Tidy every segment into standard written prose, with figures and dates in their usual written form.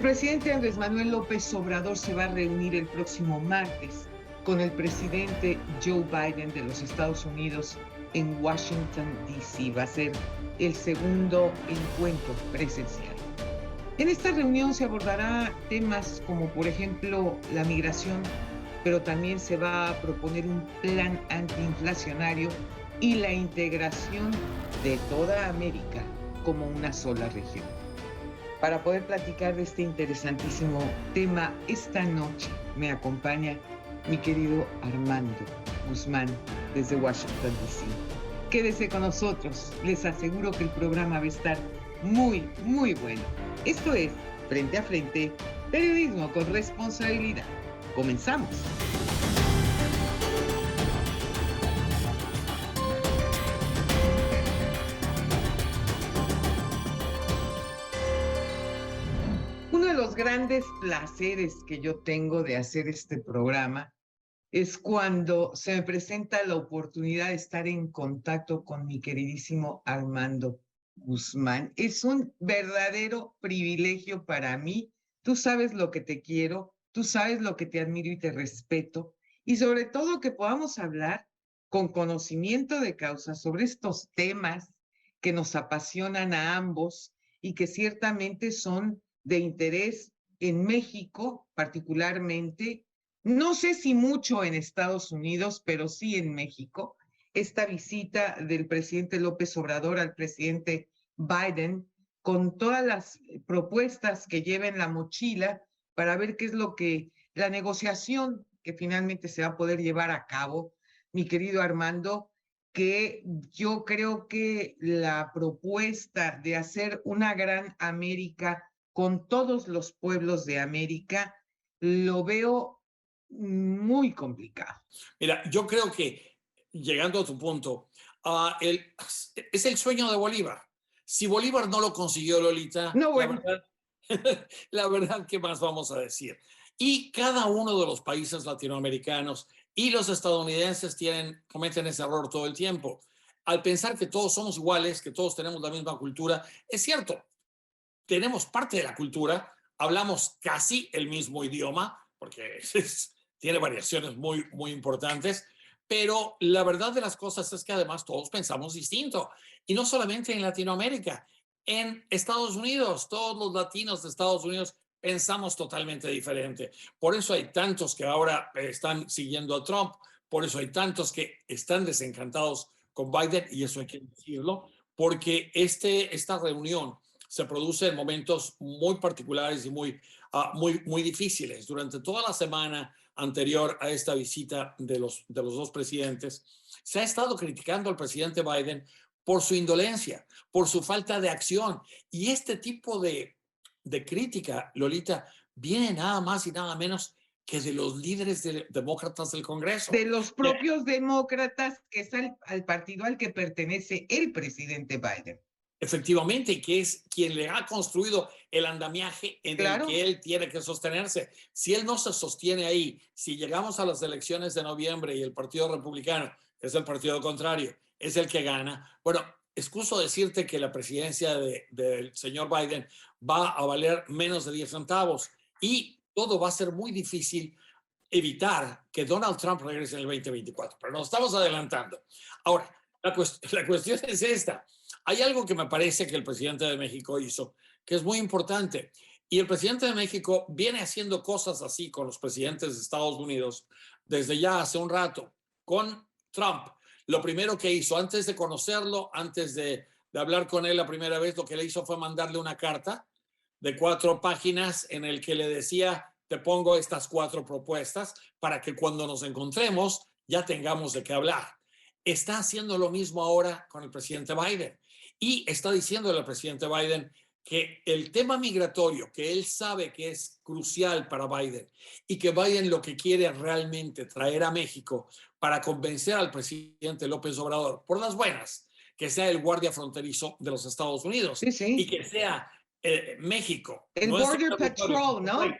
presidente Andrés Manuel López Obrador se va a reunir el próximo martes con el presidente Joe Biden de los Estados Unidos en Washington, D.C. Va a ser el segundo encuentro presencial. En esta reunión se abordará temas como, por ejemplo, la migración, pero también se va a proponer un plan antiinflacionario y la integración de toda América como una sola región. Para poder platicar de este interesantísimo tema, esta noche me acompaña mi querido Armando Guzmán desde Washington, D.C. Quédese con nosotros, les aseguro que el programa va a estar muy, muy bueno. Esto es Frente a Frente, periodismo con responsabilidad. Comenzamos. Uno de los grandes placeres que yo tengo de hacer este programa es cuando se me presenta la oportunidad de estar en contacto con mi queridísimo Armando Guzmán. Es un verdadero privilegio para mí. Tú sabes lo que te quiero, tú sabes lo que te admiro y te respeto, y sobre todo que podamos hablar con conocimiento de causa sobre estos temas que nos apasionan a ambos y que ciertamente son de interés en México, particularmente. No sé si mucho en Estados Unidos, pero sí en México. Esta visita del presidente López Obrador al presidente Biden, con todas las propuestas que lleva en la mochila para ver qué es lo que la negociación que finalmente se va a poder llevar a cabo, mi querido Armando, que yo creo que la propuesta de hacer una gran América con todos los pueblos de América, lo veo muy complicado. Mira, yo creo que, llegando a tu punto, es el sueño de Bolívar. Si Bolívar no lo consiguió, Lolita, No, la bueno, verdad, la verdad, ¿qué más vamos a decir? Y cada uno de los países latinoamericanos y los estadounidenses cometen ese error todo el tiempo. Al pensar que todos somos iguales, que todos tenemos la misma cultura, es cierto, tenemos parte de la cultura, hablamos casi el mismo idioma, porque tiene variaciones muy, muy importantes, pero la verdad de las cosas es que además todos pensamos distinto. Y no solamente en Latinoamérica, en Estados Unidos, todos los latinos de Estados Unidos pensamos totalmente diferente. Por eso hay tantos que ahora están siguiendo a Trump, por eso hay tantos que están desencantados con Biden, y eso hay que decirlo, porque esta reunión se produce en momentos muy particulares y muy difíciles. Durante toda la semana anterior a esta visita de los dos presidentes, se ha estado criticando al presidente Biden por su indolencia, por su falta de acción. Y este tipo de crítica, Lolita, viene nada más y nada menos que de los líderes demócratas del Congreso. de los propios demócratas, que es al partido al que pertenece el presidente Biden. Efectivamente, y que es quien le ha construido el andamiaje en el Claro, que él tiene que sostenerse. Si él no se sostiene ahí, si llegamos a las elecciones de noviembre y el Partido Republicano, que es el partido contrario, es el que gana, bueno, excuso decirte que la presidencia del señor Biden va a valer menos de 10 centavos y todo va a ser muy difícil evitar que Donald Trump regrese en el 2024, pero nos estamos adelantando. Ahora, la cuestión es esta. Hay algo que me parece que el presidente de México hizo, que es muy importante. Y el presidente de México viene haciendo cosas así con los presidentes de Estados Unidos desde ya hace un rato. Con Trump, lo primero que hizo, antes de conocerlo, antes de hablar con él la primera vez, lo que le hizo fue mandarle una carta de 4 páginas en el que le decía, te pongo estas 4 propuestas para que cuando nos encontremos ya tengamos de qué hablar. Está haciendo lo mismo ahora con el presidente Biden y está diciéndole al presidente Biden que el tema migratorio, que él sabe que es crucial para Biden y que Biden lo que quiere realmente traer a México para convencer al presidente López Obrador, por las buenas, que sea el guardia fronterizo de los Estados Unidos sí, y sí. que sea México, El nuestro Border territorio, Patrol, ¿no?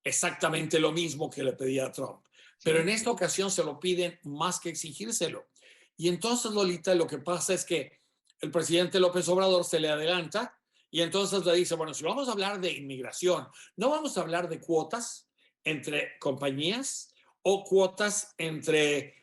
exactamente lo mismo que le pedía a Trump. Pero en Sí. esta ocasión se lo piden más que exigírselo. Y entonces, Lolita, lo que pasa es que el presidente López Obrador se le adelanta Y entonces le dice, bueno, si vamos a hablar de inmigración, no vamos a hablar de cuotas entre compañías o cuotas entre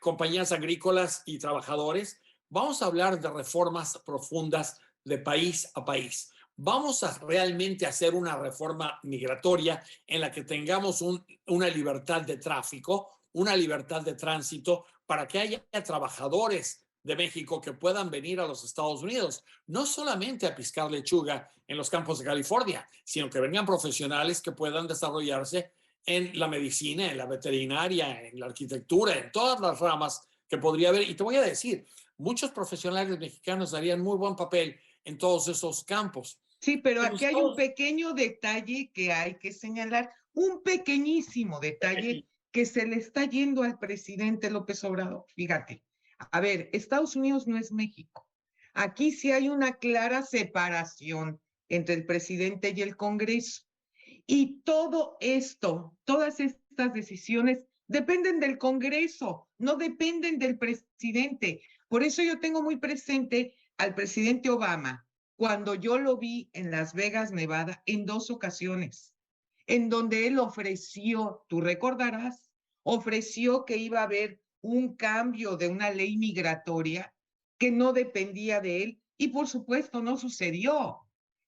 compañías agrícolas y trabajadores. Vamos a hablar de reformas profundas de país a país. Vamos a realmente hacer una reforma migratoria en la que tengamos una libertad de tráfico, una libertad de tránsito para que haya trabajadores de México que puedan venir a los Estados Unidos, no solamente a piscar lechuga en los campos de California, sino que vengan profesionales que puedan desarrollarse en la medicina, en la veterinaria, en la arquitectura, en todas las ramas que podría haber. Y te voy a decir, muchos profesionales mexicanos darían muy buen papel en todos esos campos. Sí, pero En aquí hay un Estados pequeño detalle que hay que señalar, un pequeñísimo detalle que se le está yendo al presidente López Obrador. Fíjate, a ver, Estados Unidos no es México. Aquí sí hay una clara separación entre el presidente y el Congreso. Y todo esto, todas estas decisiones dependen del Congreso, no dependen del presidente. Por eso yo tengo muy presente al presidente Obama cuando yo lo vi en Las Vegas, Nevada, en 2 ocasiones, en donde él ofreció, tú recordarás, ofreció que iba a haber un cambio de una ley migratoria que no dependía de él y por supuesto no sucedió.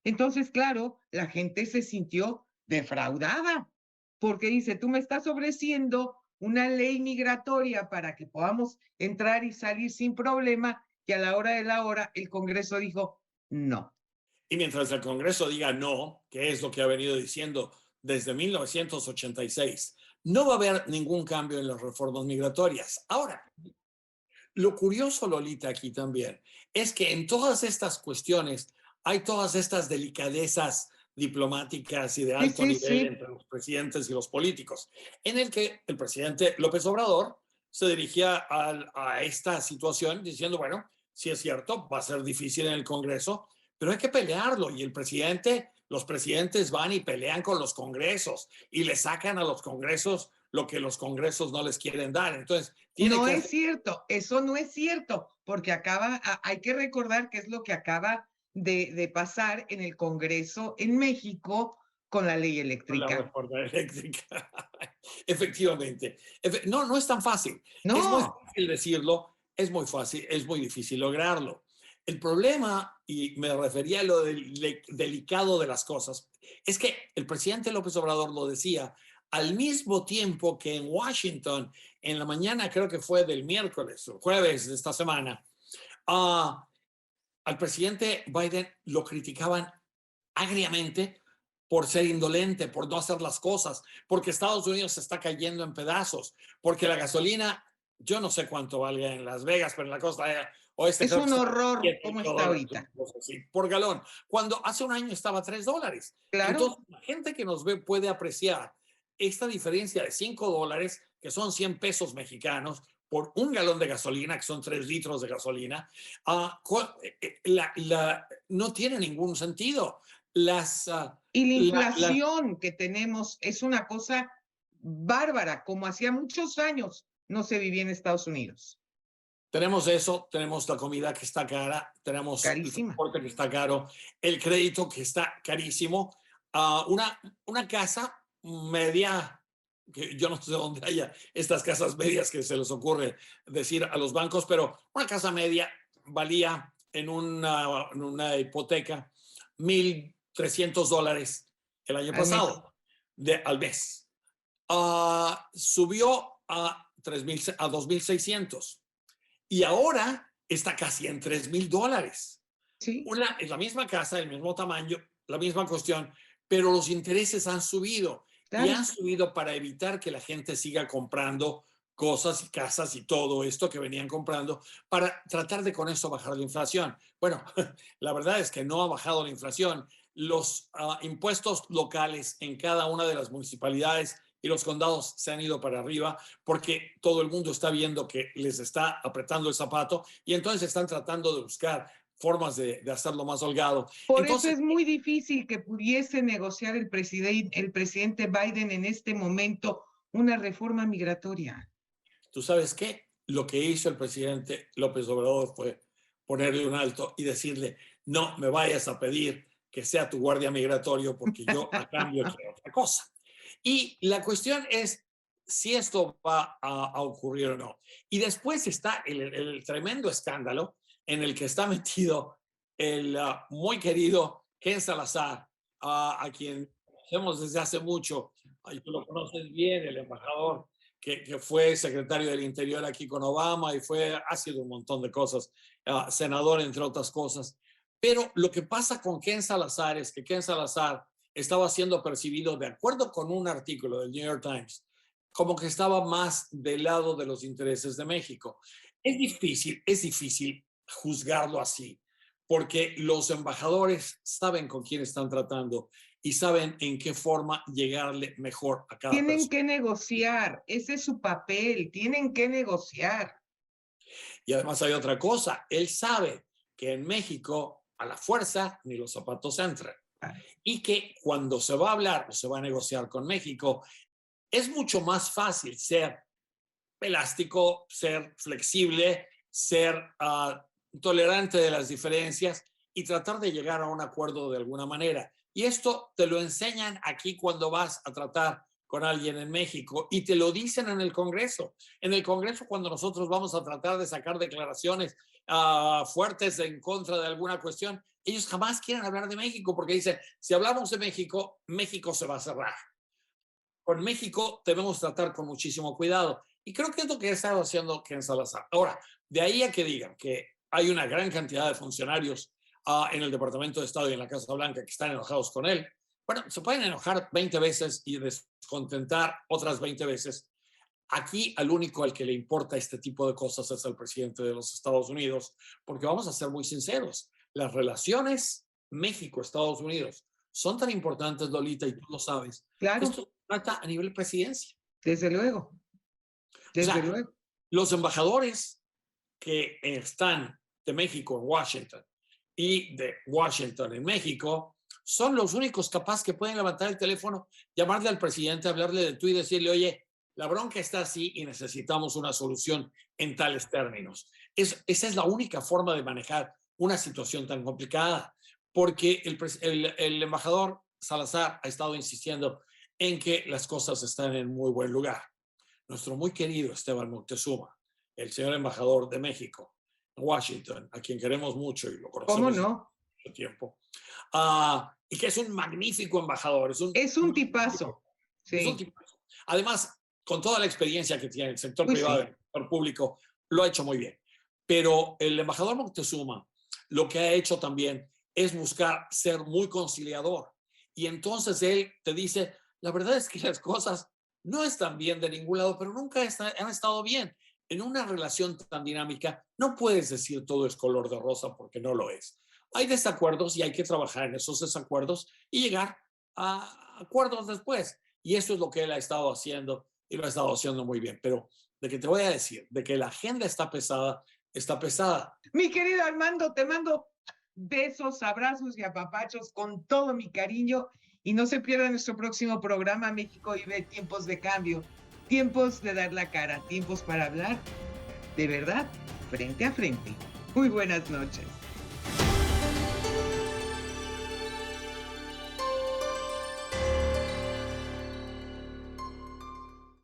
Entonces, claro, la gente se sintió defraudada porque dice, tú me estás ofreciendo una ley migratoria para que podamos entrar y salir sin problema y a la hora de la hora el Congreso dijo, no. Y mientras el Congreso diga no, que es lo que ha venido diciendo desde 1986, no va a haber ningún cambio en las reformas migratorias. Ahora, lo curioso, Lolita, aquí también, es que en todas estas cuestiones hay todas estas delicadezas diplomáticas y de Sí, alto sí, nivel sí. entre los presidentes y los políticos, en el que el presidente López Obrador se dirigía a esta situación diciendo, bueno, sí es cierto, va a ser difícil en el Congreso, pero hay que pelearlo. Y el presidente, los presidentes van y pelean con los congresos y le sacan a los congresos lo que los congresos no les quieren dar. Entonces, tiene No que es hacer. cierto, eso no es cierto, porque hay que recordar que es lo que acaba de pasar en el Congreso en México con la ley La eléctrica. reforma eléctrica. Efectivamente. No, no es tan fácil. Es muy No, fácil decirlo, es muy fácil, es muy difícil lograrlo. El problema, y me refería a lo delicado de las cosas, es que el presidente López Obrador lo decía al mismo tiempo que en Washington, en la mañana, creo que fue del miércoles o jueves de esta semana, uh, al presidente Biden lo criticaban agriamente por ser indolente, por no hacer las cosas, porque Estados Unidos se está cayendo en pedazos, porque la gasolina, yo no sé cuánto valga en Las Vegas, pero en la costa oeste es creo que un está a horror 7, cómo 8 está dólares ahorita. así, por galón, cuando hace un año estaba a $3. Claro, Entonces, la gente que nos ve puede apreciar esta diferencia de $5, que son 100 pesos mexicanos, por un galón de gasolina, que son 3 litros de gasolina, no tiene ningún sentido. Las, y la las inflación que tenemos es una cosa bárbara, como hacía muchos años no se vivía en Estados Unidos. Tenemos eso, tenemos la comida que está cara, tenemos el Carísima. transporte que está caro, el crédito que está carísimo. Una casa media, que yo no sé dónde haya estas casas medias que se les ocurre decir a los bancos, pero una casa media valía en una hipoteca $1,300 el año Al mes. pasado, al mes. Subió a 3,000, a 2,600 y ahora está casi en $3,000. Sí, Es la misma casa, el mismo tamaño, la misma cuestión, pero los intereses han subido y claro. han subido para evitar que la gente siga comprando cosas y casas y todo esto que venían comprando para tratar de con eso bajar la inflación. Bueno, la verdad es que no ha bajado la inflación. Los impuestos locales en cada una de las municipalidades y los condados se han ido para arriba porque todo el mundo está viendo que les está apretando el zapato y entonces están tratando de buscar formas de hacerlo más holgado. Por eso Entonces, es muy difícil que pudiese negociar el presidente Biden en este momento una reforma migratoria. ¿tú sabes qué? Lo que hizo el presidente López Obrador fue ponerle un alto y decirle, no me vayas a pedir que sea tu guardia migratorio porque yo a cambio quiero otra cosa. Y la cuestión es si esto va a ocurrir o no. Y después está el tremendo escándalo en el que está metido el muy querido Ken Salazar, a quien conocemos desde hace mucho, y tú lo conoces bien, el embajador que fue secretario del Interior aquí con Obama y ha sido un montón de cosas, senador entre otras cosas. Pero lo que pasa con Ken Salazar es que Ken Salazar estaba siendo percibido, de acuerdo con un artículo del New York Times, como que estaba más del lado de los intereses de México. Es difícil juzgarlo así, porque los embajadores saben con quién están tratando y saben en qué forma llegarle mejor a cada Tienen persona. que negociar, ese es su papel, tienen que negociar. Y además hay otra cosa, él sabe que en México a la fuerza ni los zapatos entran y que cuando se va a hablar o se va a negociar con México, es mucho más fácil ser elástico, ser flexible, ser tolerante de las diferencias y tratar de llegar a un acuerdo de alguna manera. Y esto te lo enseñan aquí cuando vas a tratar con alguien en México y te lo dicen en el Congreso. En el Congreso, cuando nosotros vamos a tratar de sacar declaraciones fuertes en contra de alguna cuestión, ellos jamás quieren hablar de México porque dicen, si hablamos de México, México se va a cerrar. Con México debemos tratar con muchísimo cuidado. Y creo que es lo que ha estado haciendo Ken Salazar. Ahora, de ahí a que digan que hay una gran cantidad de funcionarios en el Departamento de Estado y en la Casa Blanca que están enojados con él, bueno, se pueden enojar 20 veces y descontentar otras 20 veces. Aquí al único al que le importa este tipo de cosas es el presidente de los Estados Unidos, porque vamos a ser muy sinceros, las relaciones México-Estados Unidos son tan importantes, Lolita, y tú lo sabes, que Claro, esto se trata a nivel presidencia. desde luego, O desde sea, luego. los embajadores que están de México en Washington y de Washington en México son los únicos capaces que pueden levantar el teléfono, llamarle al presidente, hablarle de tú y decirle, oye, la bronca está así y necesitamos una solución en tales términos. Esa es la única forma de manejar una situación tan complicada, porque el embajador Salazar ha estado insistiendo en que las cosas están en muy buen lugar. Nuestro muy querido Esteban Moctezuma, el señor embajador de México en Washington, a quien queremos mucho y lo ¿Cómo conocemos desde no? mucho tiempo, y que es un magnífico embajador, Es un tipazo, es un sí, tipazo. Además, con toda la experiencia que tiene el sector uy, privado y sí. el sector público, lo ha hecho muy bien. Pero el embajador Moctezuma lo que ha hecho también es buscar ser muy conciliador. Y entonces él te dice, la verdad es que las cosas no están bien de ningún lado, pero nunca han estado bien. En una relación tan dinámica no puedes decir todo es color de rosa porque no lo es. Hay desacuerdos y hay que trabajar en esos desacuerdos y llegar a acuerdos después. Y eso es lo que él ha estado haciendo y lo ha estado haciendo muy bien. Pero de que te voy a decir, de que la agenda está pesada, está pesada. Mi querido Armando, te mando besos, abrazos y apapachos con todo mi cariño y no se pierda nuestro próximo programa México vive tiempos de cambio, tiempos de dar la cara, tiempos para hablar de verdad frente a frente. Muy buenas noches.